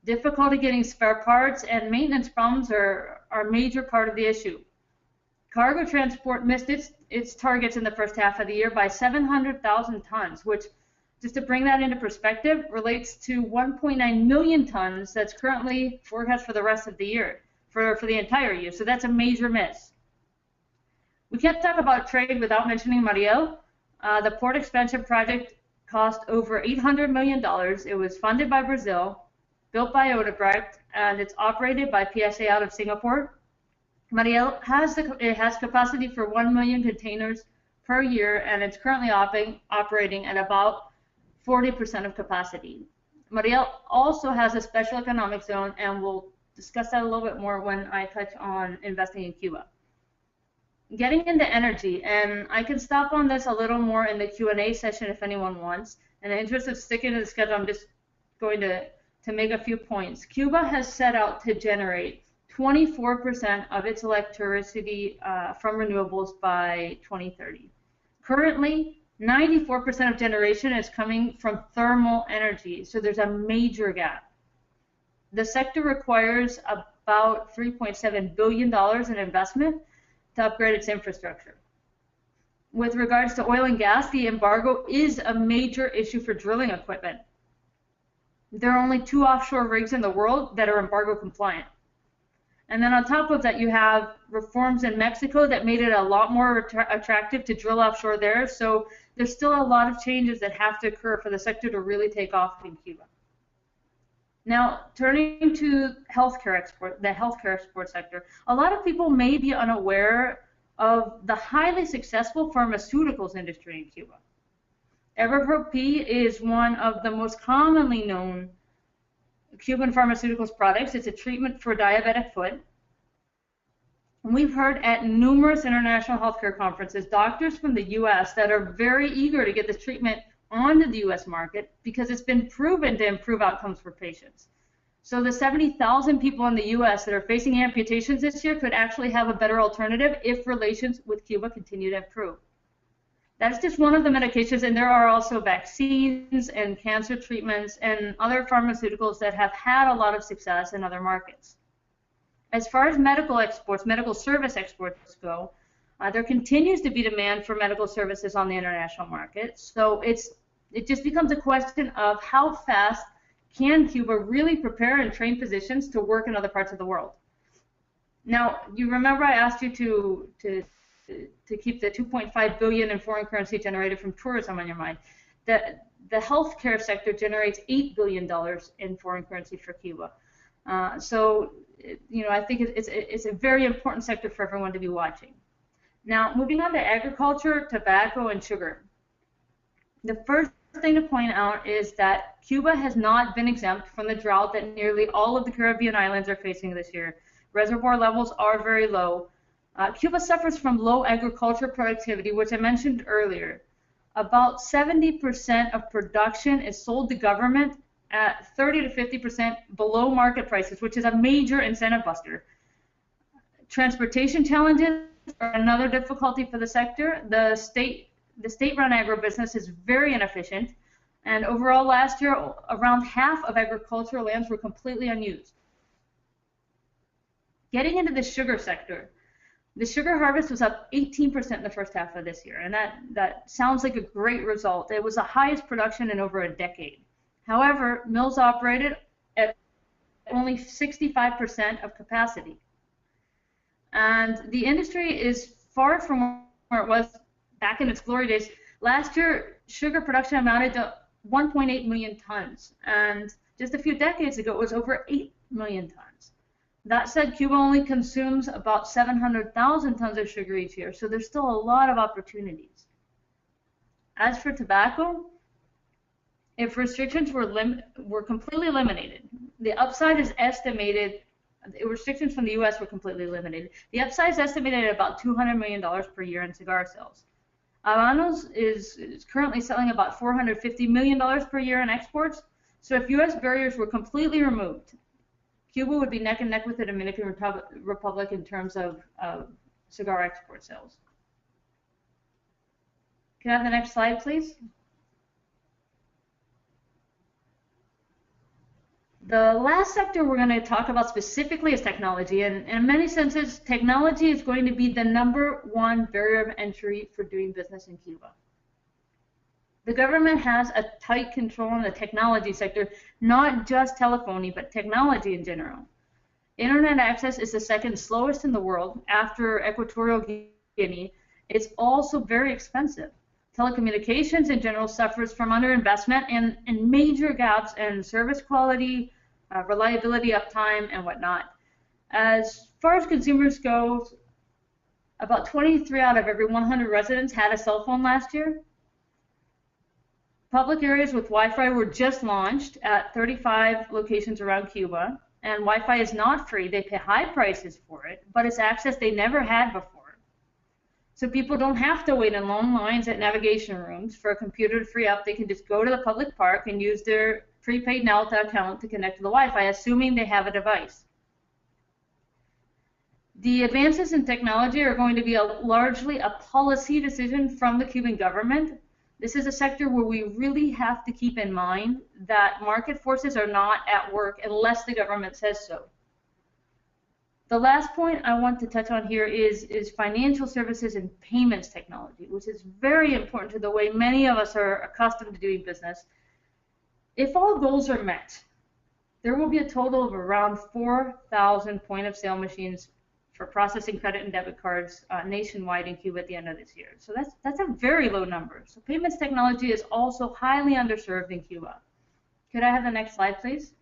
[SPEAKER 3] Difficulty getting spare parts and maintenance problems are a major part of the issue. Cargo transport missed its targets in the first half of the year by 700,000 tons, which, just to bring that into perspective, relates to 1.9 million tons that's currently forecast for the rest of the year, for the entire year. So that's a major miss. We can't talk about trade without mentioning Mariel. The port expansion project cost over $800 million. It was funded by Brazil, built by Odebrecht, and it's operated by PSA out of Singapore. Mariel has capacity for 1 million containers per year, and it's currently operating at about 40% of capacity. Mariel also has a special economic zone, and we'll discuss that a little bit more when I touch on investing in Cuba. Getting into energy, and I can stop on this a little more in the Q&A session if anyone wants. In the interest of sticking to the schedule, I'm just going to make a few points. Cuba has set out to generate 24% of its electricity from renewables by 2030. Currently, 94% of generation is coming from thermal energy, so there's a major gap. The sector requires about $3.7 billion in investment to upgrade its infrastructure. With regards to oil and gas, the embargo is a major issue for drilling equipment. There are only 2 offshore rigs in the world that are embargo compliant. And then on top of that, you have reforms in Mexico that made it a lot more attractive to drill offshore there. So there's still a lot of changes that have to occur for the sector to really take off in Cuba. Now, turning to the healthcare export sector, a lot of people may be unaware of the highly successful pharmaceuticals industry in Cuba. Erythropoietin is one of the most commonly known Cuban pharmaceuticals products. It's a treatment for diabetic foot. And we've heard at numerous international healthcare conferences doctors from the U.S. that are very eager to get this treatment onto the U.S. market because it's been proven to improve outcomes for patients. So the 70,000 people in the U.S. that are facing amputations this year could actually have a better alternative if relations with Cuba continue to improve. That's just one of the medications, and there are also vaccines and cancer treatments and other pharmaceuticals that have had a lot of success in other markets. As far as medical exports, medical service exports go, there continues to be demand for medical services on the international market. So it just becomes a question of how fast can Cuba really prepare and train physicians to work in other parts of the world. Now, you remember I asked you to keep the $2.5 billion in foreign currency generated from tourism on your mind. The healthcare sector generates $8 billion in foreign currency for Cuba. So, I think it's a very important sector for everyone to be watching. Now, moving on to agriculture, tobacco, and sugar. The first thing to point out is that Cuba has not been exempt from the drought that nearly all of the Caribbean islands are facing this year. Reservoir levels are very low. Cuba suffers from low agriculture productivity, which I mentioned earlier. About 70% of production is sold to government at 30 to 50% below market prices, which is a major incentive buster. Transportation challenges are another difficulty for the sector. The state-run agribusiness is very inefficient, and overall last year, around half of agricultural lands were completely unused. Getting into the sugar sector, the sugar harvest was up 18% in the first half of this year, and that sounds like a great result. It was the highest production in over a decade. However, mills operated at only 65% of capacity. And the industry is far from where it was back in its glory days. Last year, sugar production amounted to 1.8 million tons, and just a few decades ago, it was over 8 million tons. That said, Cuba only consumes about 700,000 tons of sugar each year, so there's still a lot of opportunities. As for tobacco, if restrictions were completely eliminated, the upside is estimated, restrictions from the U.S. were completely eliminated. The upside is estimated at about $200 million per year in cigar sales. Habanos is currently selling about $450 million per year in exports, so if U.S. barriers were completely removed, Cuba would be neck and neck with the Dominican Republic in terms of cigar export sales. Can I have the next slide, please? The last sector we're going to talk about specifically is technology, and in many senses, technology is going to be the #1 barrier of entry for doing business in Cuba. The government has a tight control on the technology sector, not just telephony, but technology in general. Internet access is the second slowest in the world after Equatorial Guinea. It's also very expensive. Telecommunications in general suffers from underinvestment and major gaps in service quality, reliability, uptime, and whatnot. As far as consumers go, about 23 out of every 100 residents had a cell phone last year. Public areas with Wi-Fi were just launched at 35 locations around Cuba, and Wi-Fi is not free. They pay high prices for it, but it's access they never had before. So people don't have to wait in long lines at navigation rooms for a computer to free up. They can just go to the public park and use their prepaid Nelta account to connect to the Wi-Fi, assuming they have a device. The advances in technology are going to be largely a policy decision from the Cuban government. This is a sector where we really have to keep in mind that market forces are not at work unless the government says so. The last point I want to touch on here is financial services and payments technology, which is very important to the way many of us are accustomed to doing business. If all goals are met, there will be a total of around 4,000 point-of-sale machines for processing credit and debit cards nationwide in Cuba at the end of this year. So that's a very low number. So payments technology is also highly underserved in Cuba. Could I have the next slide, please?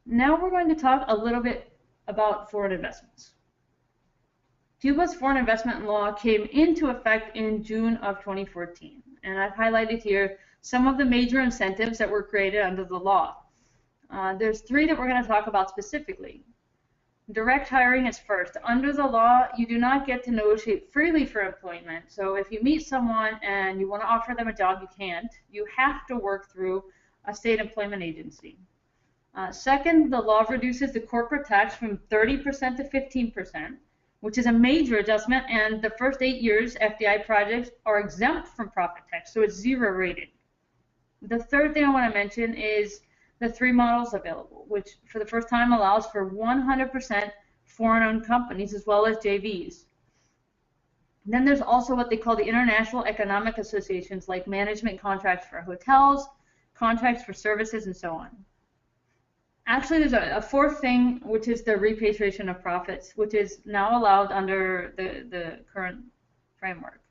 [SPEAKER 3] Now we're going to talk a little bit about foreign investments. Cuba's foreign investment law came into effect in June of 2014, and I've highlighted here some of the major incentives that were created under the law. There's three that we're going to talk about specifically. Direct hiring is first. Under the law, you do not get to negotiate freely for employment. So if you meet someone and you want to offer them a job, you can't. You have to work through a state employment agency. Second, the law reduces the corporate tax from 30% to 15%, which is a major adjustment, and the first 8 years FDI projects are exempt from profit tax, so it's zero rated. The third thing I want to mention is the three models available, which for the first time allows for 100% foreign-owned companies as well as JVs. Then there's also what they call the international economic associations, like management contracts for hotels, contracts for services, and so on. Actually, there's a fourth thing, which is the repatriation of profits, which is now allowed under the current framework.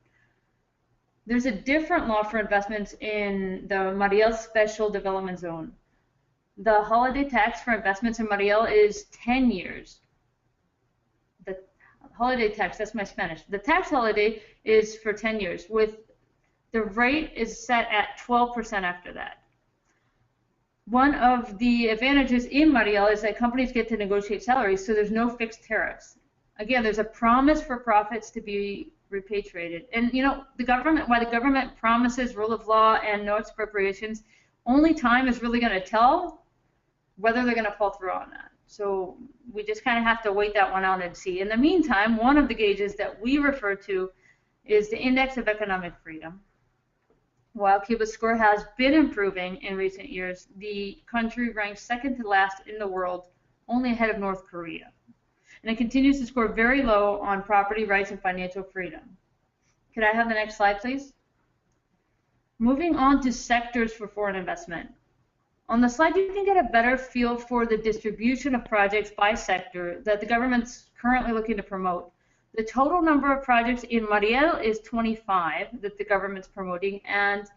[SPEAKER 3] There's a different law for investments in the Mariel Special Development Zone. The holiday tax for investments in Mariel is 10 years. The holiday tax, that's my Spanish. The tax holiday is for 10 years, with the rate is set at 12% after that. One of the advantages in Mariel is that companies get to negotiate salaries, so there's no fixed tariffs. Again, there's a promise for profits to be repatriated. And you know, while the government promises rule of law and no expropriations, only time is really going to tell whether they're going to fall through on that. So we just kind of have to wait that one out and see. In the meantime, one of the gauges that we refer to is the Index of Economic Freedom. While Cuba's score has been improving in recent years, the country ranks second to last in the world, only ahead of North Korea. And it continues to score very low on property rights and financial freedom. Could I have the next slide, please? Moving on to sectors for foreign investment. On the slide, you can get a better feel for the distribution of projects by sector that the government's currently looking to promote. The total number of projects in Mariel is 25 that the government's promoting, and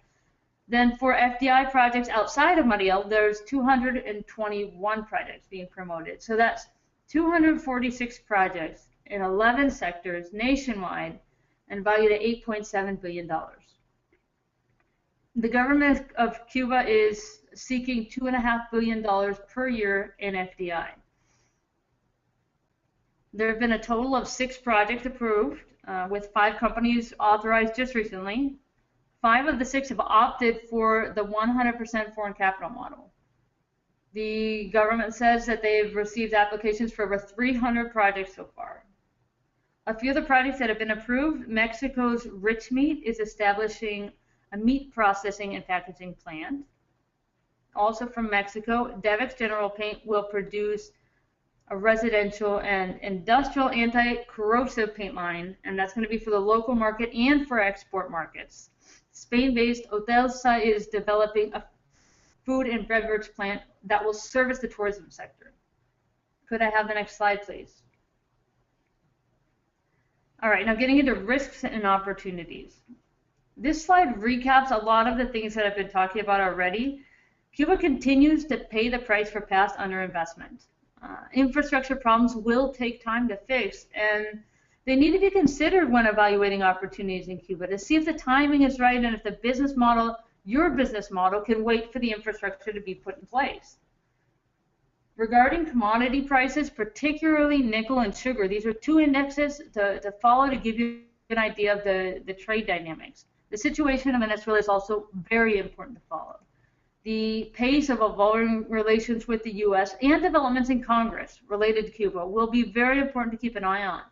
[SPEAKER 3] then for FDI projects outside of Mariel, there's 221 projects being promoted. So that's 246 projects in 11 sectors nationwide and valued at $8.7 billion. The government of Cuba is seeking $2.5 billion per year in FDI. There have been a total of 6 projects approved, with 5 companies authorized just recently. 5 of the 6 have opted for the 100% foreign capital model. The government says that they've received applications for over 300 projects so far. A few of the projects that have been approved, Mexico's Rich Meat is establishing a meat processing and packaging plant. Also from Mexico, Devex General Paint will produce a residential and industrial anti-corrosive paint line, and that's going to be for the local market and for export markets. Spain-based Hotelsa is developing a food and beverage plant that will service the tourism sector. Could I have the next slide, please? All right, now getting into risks and opportunities. This slide recaps a lot of the things that I've been talking about already. Cuba continues to pay the price for past underinvestment. Infrastructure problems will take time to fix, and they need to be considered when evaluating opportunities in Cuba to see if the timing is right and if the business model, your business model, can wait for the infrastructure to be put in place. Regarding commodity prices, particularly nickel and sugar, these are 2 indexes to follow to give you an idea of the trade dynamics. The situation in Venezuela is also very important to follow. the pace of evolving relations with the U.S. and developments in Congress related to Cuba will be very important to keep an eye on.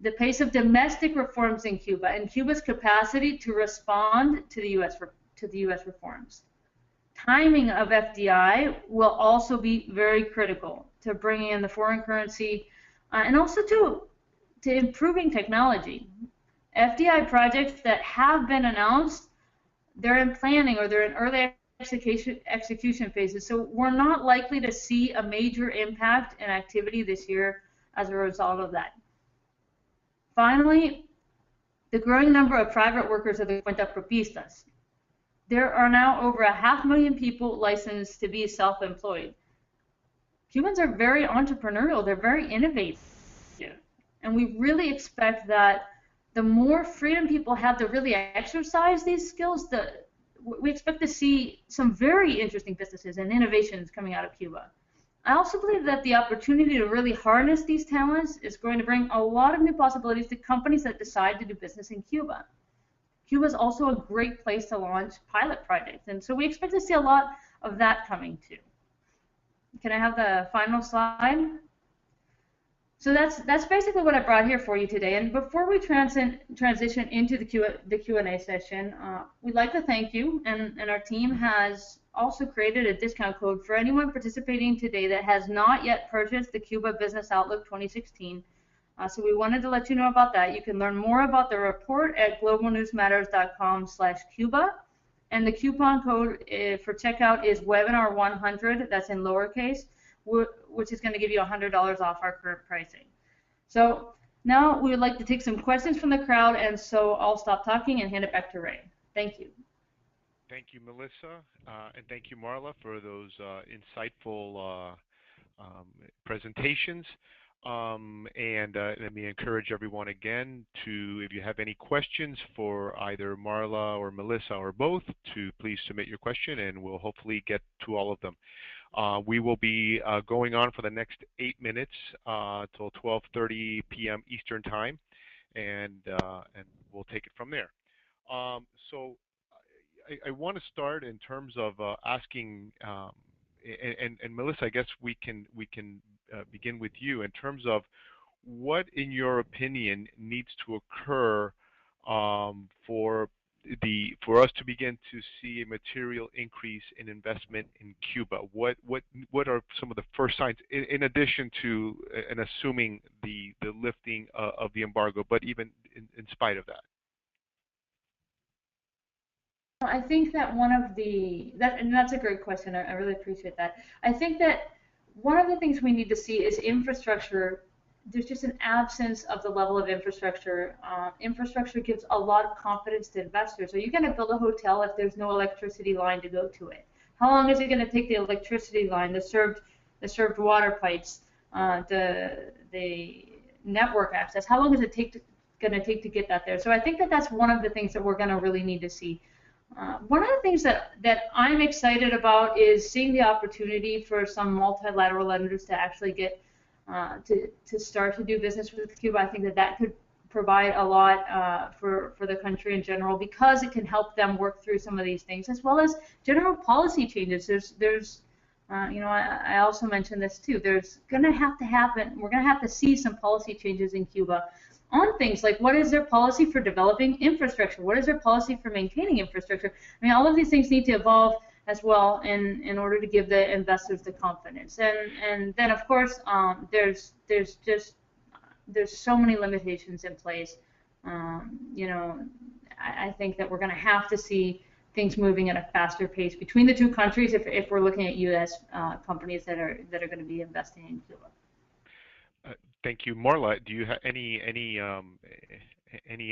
[SPEAKER 3] The pace of domestic reforms in Cuba and Cuba's capacity to respond to the U.S. reforms. Timing of FDI will also be very critical to bringing in the foreign currency and also to improving technology. FDI projects that have been announced, they're in planning or they're in early execution phases. So we're not likely to see a major impact in activity this year as a result of that. Finally, the growing number of private workers of the cuentapropistas. There are now over 500,000 people licensed to be self-employed. Cubans are very entrepreneurial, they're very innovative. And we really expect that the more freedom people have to really exercise these skills, we expect to see some very interesting businesses and innovations coming out of Cuba. I also believe that the opportunity to really harness these talents is going to bring a lot of new possibilities to companies that decide to do business in Cuba. Cuba is also a great place to launch pilot projects, and so we expect to see a lot of that coming too. Can I have the final slide? So that's basically what I brought here for you today. And before we transition into the Q&A session, we'd like to thank you, and our team has also created a discount code for anyone participating today that has not yet purchased the Cuba Business Outlook 2016. So we wanted to let you know about that. You can learn more about the report at globalnewsmatters.com/Cuba. And the coupon code for checkout is webinar100, that's in lowercase, which is going to give you $100 off our current pricing. So now we would like to take some questions from the crowd, and so I'll stop talking and hand it back to Ray. Thank you.
[SPEAKER 1] Thank you, Melissa, and thank you, Marla, for those insightful presentations. And let me encourage everyone again to, if you have any questions for either Marla or Melissa or both, to please submit your question, and we'll hopefully get to all of them. We will be going on for the next 8 minutes till 12:30 p.m. Eastern Time, and we'll take it from there. So I want to start in terms of asking, and Melissa, I guess we can begin with you in terms of what, in your opinion, needs to occur for us to begin to see a material increase in investment in Cuba. What are some of the first signs, in addition to and assuming the lifting of the embargo, but even in spite of that?
[SPEAKER 3] I think that and that's a great question. I really appreciate that. I think that one of the things we need to see is infrastructure. There's just an absence of the level of infrastructure. Infrastructure gives a lot of confidence to investors. Are you going to build a hotel if there's no electricity line to go to it? How long is it going to take the electricity line, the served water pipes, the network access? How long is it going to take to get that there? So I think that that's one of the things that we're going to really need to see. One of the things that I'm excited about is seeing the opportunity for some multilateral lenders to actually get to start to do business with Cuba. I think that could provide a lot for the country in general, because it can help them work through some of these things, as well as general policy changes. There's I also mentioned this too. There's going to have to happen. We're going to have to see some policy changes in Cuba on things like, what is their policy for developing infrastructure? What is their policy for maintaining infrastructure? I mean, all of these things need to evolve as well in order to give the investors the confidence. And then, of course, there's so many limitations in place. I think that we're going to have to see things moving at a faster pace between the two countries if we're looking at U.S. Companies that are going to be investing in Cuba.
[SPEAKER 1] Thank you, Marla. Do you have any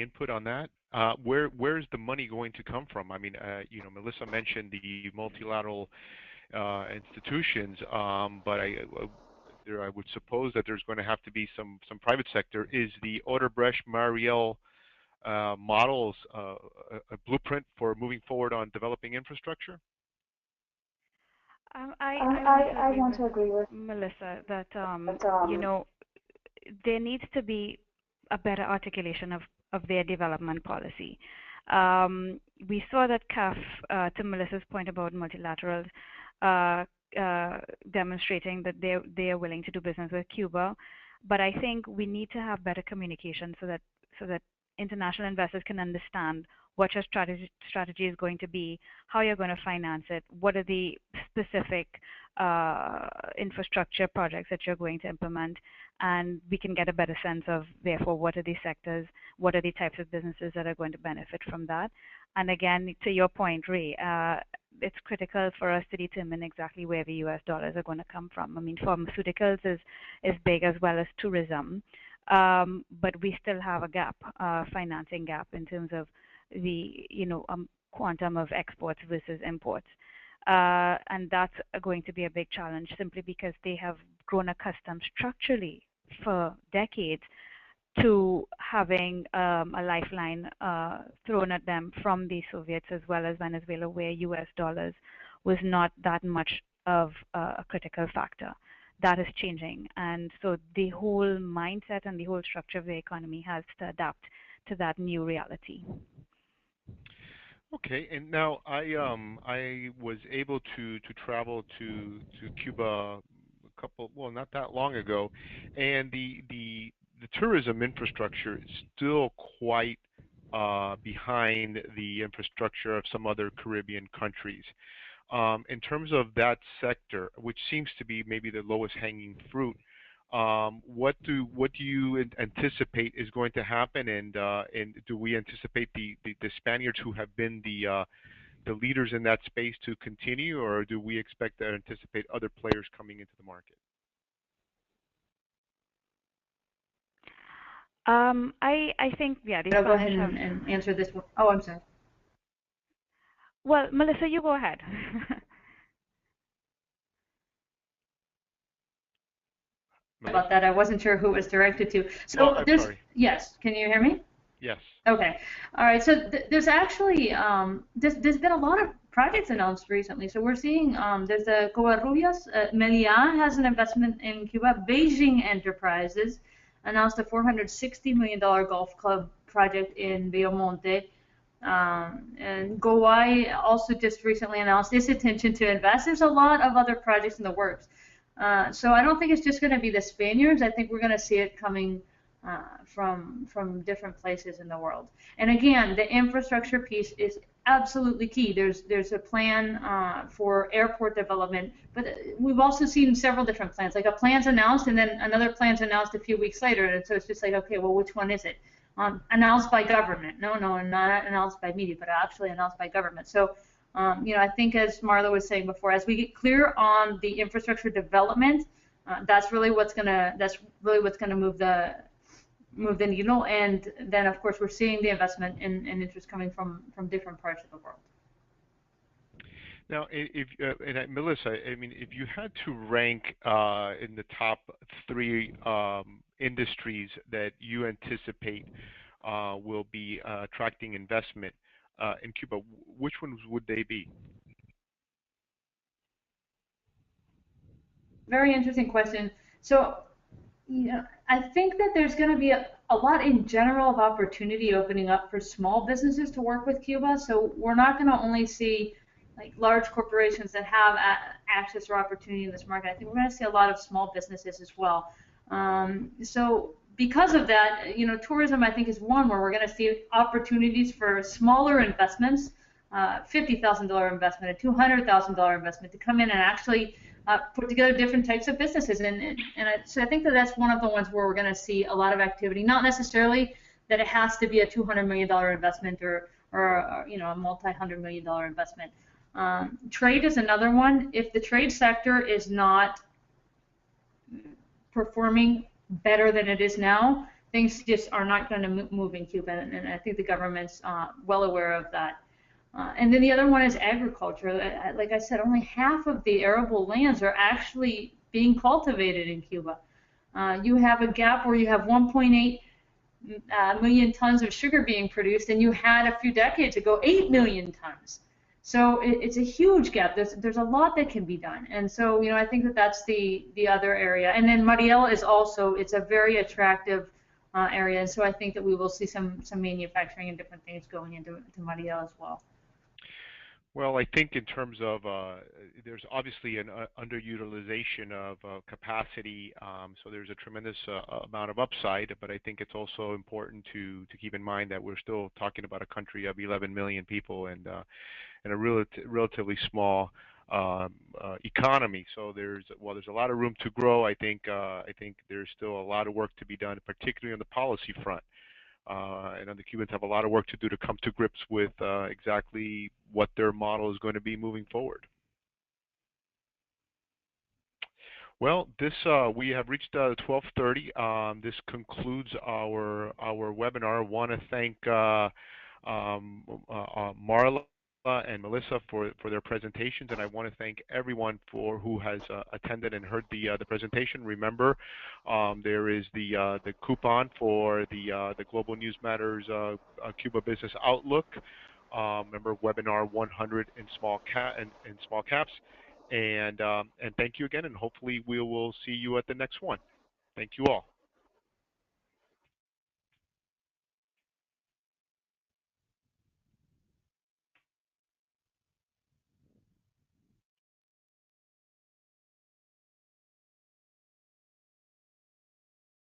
[SPEAKER 1] input on that? Where's the money going to come from? I mean, Melissa mentioned the multilateral institutions, but I would suppose that there's going to have to be some private sector. Is the Odebrecht-Mariel models a blueprint for moving forward on developing infrastructure?
[SPEAKER 2] I want to agree with Melissa that there needs to be a better articulation of their development policy. We saw that CAF, to Melissa's point about multilaterals, uh, demonstrating that they are willing to do business with Cuba. But I think we need to have better communication so that international investors can understand what your strategy is going to be, how you're going to finance it, what are the specific infrastructure projects that you're going to implement, and we can get a better sense of, therefore, what are the sectors, what are the types of businesses that are going to benefit from that. And again, to your point, Ray, it's critical for us to determine exactly where the US dollars are going to come from. I mean, pharmaceuticals is big as well as tourism, but we still have a gap, financing gap in terms of the quantum of exports versus imports. And that's going to be a big challenge simply because they have grown accustomed structurally for decades to having a lifeline thrown at them from the Soviets as well as Venezuela, where US dollars was not that much of a critical factor. That is changing. And so the whole mindset and the whole structure of the economy has to adapt to that new reality.
[SPEAKER 1] Okay, and now I was able to travel to Cuba a couple, well, not that long ago, and the tourism infrastructure is still quite behind the infrastructure of some other Caribbean countries. In terms of that sector, which seems to be maybe the lowest hanging fruit, what do you anticipate is going to happen, and do we anticipate the Spaniards who have been the leaders in that space to continue, or do we expect to anticipate other players coming into the market?
[SPEAKER 2] I think, yeah, the
[SPEAKER 3] I'll go ahead
[SPEAKER 2] Spanish have.
[SPEAKER 3] and answer this one. Oh, I'm sorry.
[SPEAKER 2] Well, Melissa, you go ahead.
[SPEAKER 3] About that, I wasn't sure who it was directed to.
[SPEAKER 1] Oh,
[SPEAKER 3] So
[SPEAKER 1] I'm
[SPEAKER 3] there's,
[SPEAKER 1] sorry.
[SPEAKER 3] yes, can you hear me?
[SPEAKER 1] Yes.
[SPEAKER 3] Okay. All right. So there's actually there's been a lot of projects announced recently. So we're seeing there's a Covarrubias, Meliá has an investment in Cuba. Beijing Enterprises announced a $460 million golf club project in Belmonte. And Gowai also just recently announced its intention to invest. There's a lot of other projects in the works. So I don't think it's just going to be the Spaniards. I think we're going to see it coming from different places in the world. And again, the infrastructure piece is absolutely key. There's a plan for airport development, but we've also seen several different plans. Like a plan's announced, and then another plan's announced a few weeks later, and so it's just like, okay, well, which one is it? Announced by government? No, not announced by media, but actually announced by government. So I think as Marla was saying before, as we get clear on the infrastructure development, that's really what's gonna move the needle. And then of course we're seeing the investment and interest coming from different parts of the world.
[SPEAKER 1] Now, if Melissa, I mean, if you had to rank in the top three industries that you anticipate will be attracting investment in Cuba, which ones would they be?
[SPEAKER 3] Very interesting question. So, I think that there's going to be a lot in general of opportunity opening up for small businesses to work with Cuba. So we're not going to only see like large corporations that have access or opportunity in this market. I think we're going to see a lot of small businesses as well. So because of that, tourism I think is one where we're going to see opportunities for smaller investments, $50,000 investment, a $200,000 investment to come in and actually put together different types of businesses. So I think that that's one of the ones where we're going to see a lot of activity. Not necessarily that it has to be a $200 million investment or a multi-hundred million dollar investment. Trade is another one. If the trade sector is not performing better than it is now, things just are not going to move in Cuba, and I think the government's well aware of that. And then the other one is agriculture. Like I said, only half of the arable lands are actually being cultivated in Cuba. You have a gap where you have 1.8 million tons of sugar being produced, and you had a few decades ago 8 million tons. So it's a huge gap. There's a lot that can be done, and so I think that that's the other area. And then Mariel is also, it's a very attractive areas. So I think that we will see some manufacturing and different things going into Maria as well.
[SPEAKER 1] Well, I think in terms of there's obviously an underutilization of capacity, so there's a tremendous amount of upside. But I think it's also important to keep in mind that we're still talking about a country of 11 million people and a relatively small economy. So there's a lot of room to grow. I think there's still a lot of work to be done, particularly on the policy front. And the Cubans have a lot of work to do to come to grips with exactly what their model is going to be moving forward. Well, this we have reached 12:30. This concludes our webinar. I want to thank Marla and Melissa for their presentations, and I want to thank everyone for who has attended and heard the presentation. Remember, there is the coupon for the Global News Matters Cuba Business Outlook. Remember, webinar 100 in small caps, and thank you again, and hopefully we will see you at the next one. Thank you all.